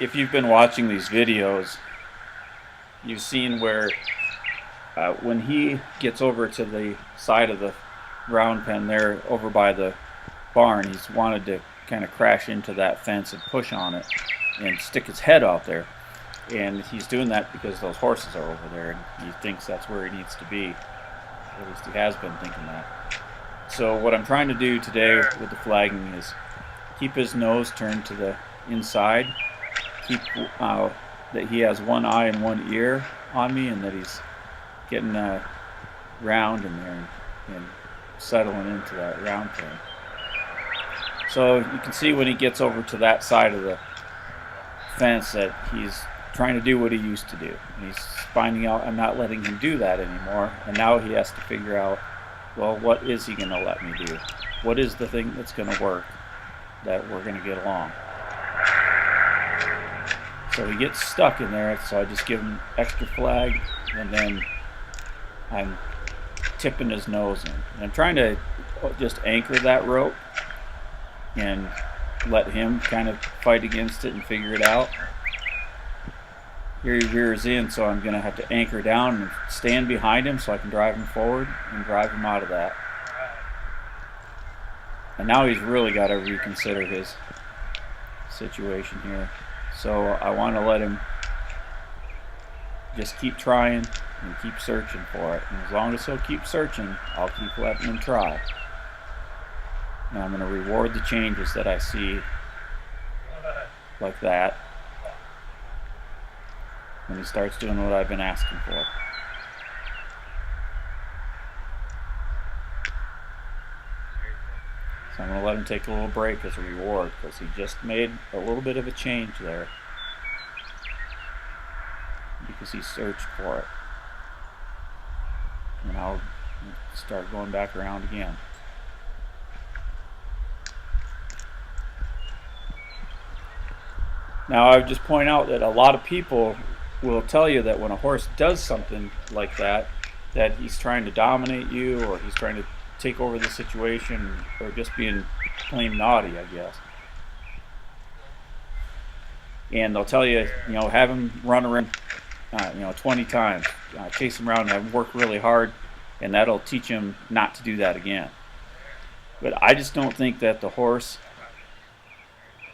if you've been watching these videos, you've seen where when he gets over to the side of the round pen there over by the barn, he's wanted to kind of crash into that fence and push on it and stick his head out there. And he's doing that because those horses are over there and he thinks that's where he needs to be. At least he has been thinking that. So what I'm trying to do today with the flagging is keep his nose turned to the inside, keep that he has one eye and one ear on me, and that he's getting round in there and settling into that round thing. So you can see when he gets over to that side of the fence that he's trying to do what he used to do. And he's finding out I'm not letting him do that anymore, and now he has to figure out, well, what is he going to let me do? What is the thing that's going to work that we're going to get along? So he gets stuck in there, so I just give him extra flag, and then I'm tipping his nose in. And I'm trying to just anchor that rope and let him kind of fight against it and figure it out. Here he rears in, so I'm going to have to anchor down and stand behind him so I can drive him forward and drive him out of that. And now he's really got to reconsider his situation here. So I want to let him just keep trying and keep searching for it. And as long as he'll keep searching, I'll keep letting him try. And I'm going to reward the changes that I see like that when he starts doing what I've been asking for. So I'm going to let him take a little break as a reward because he just made a little bit of a change there because he searched for it. And I'll start going back around again. Now I would just point out that a lot of people will tell you that when a horse does something like that, that he's trying to dominate you or he's trying to take over the situation or just being plain naughty, I guess. And they'll tell you, have him run around, 20 times, chase him around and have him work really hard, and that'll teach him not to do that again. But I just don't think that the horse,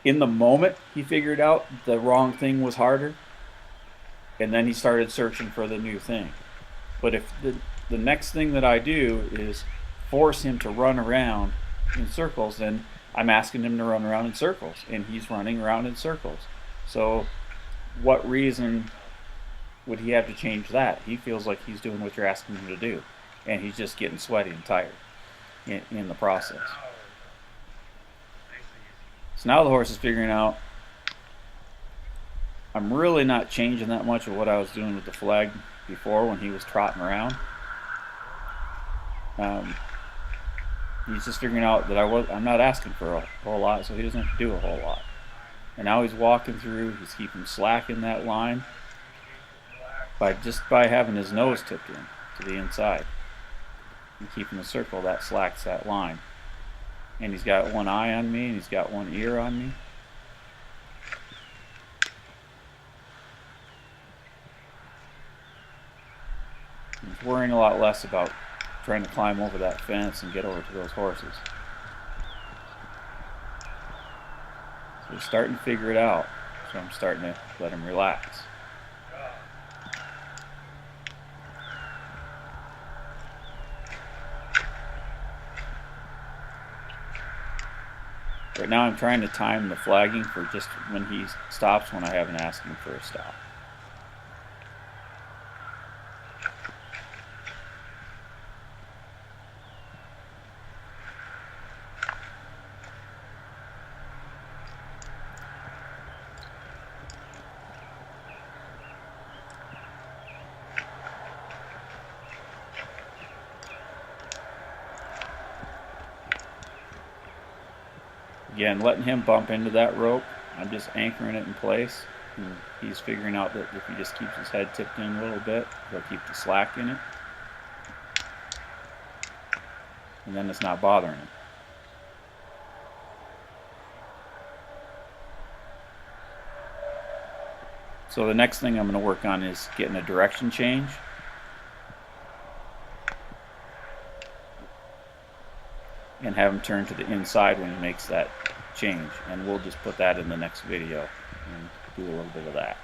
in the moment, he figured out the wrong thing was harder, and then he started searching for the new thing. But if the next thing that I do is force him to run around in circles, then I'm asking him to run around in circles, and he's running around in circles. So what reason would he have to change that? He feels like he's doing what you're asking him to do, and he's just getting sweaty and tired in the process. So now the horse is figuring out I'm really not changing that much of what I was doing with the flag before when he was trotting around. He's just figuring out that I'm not asking for a whole lot, so he doesn't have to do a whole lot. And now he's walking through, he's keeping slack in that line by having his nose tipped in to the inside and keeping the circle that slacks that line. And he's got one eye on me and he's got one ear on me. He's worrying a lot less about trying to climb over that fence and get over to those horses. So he's starting to figure it out. So I'm starting to let him relax. Right now I'm trying to time the flagging for just when he stops when I haven't asked him for a stop. Again, letting him bump into that rope, I'm just anchoring it in place. And he's figuring out that if he just keeps his head tipped in a little bit, he'll keep the slack in it. And then it's not bothering him. So the next thing I'm going to work on is getting a direction change. And have him turn to the inside when he makes that change. And we'll just put that in the next video and do a little bit of that.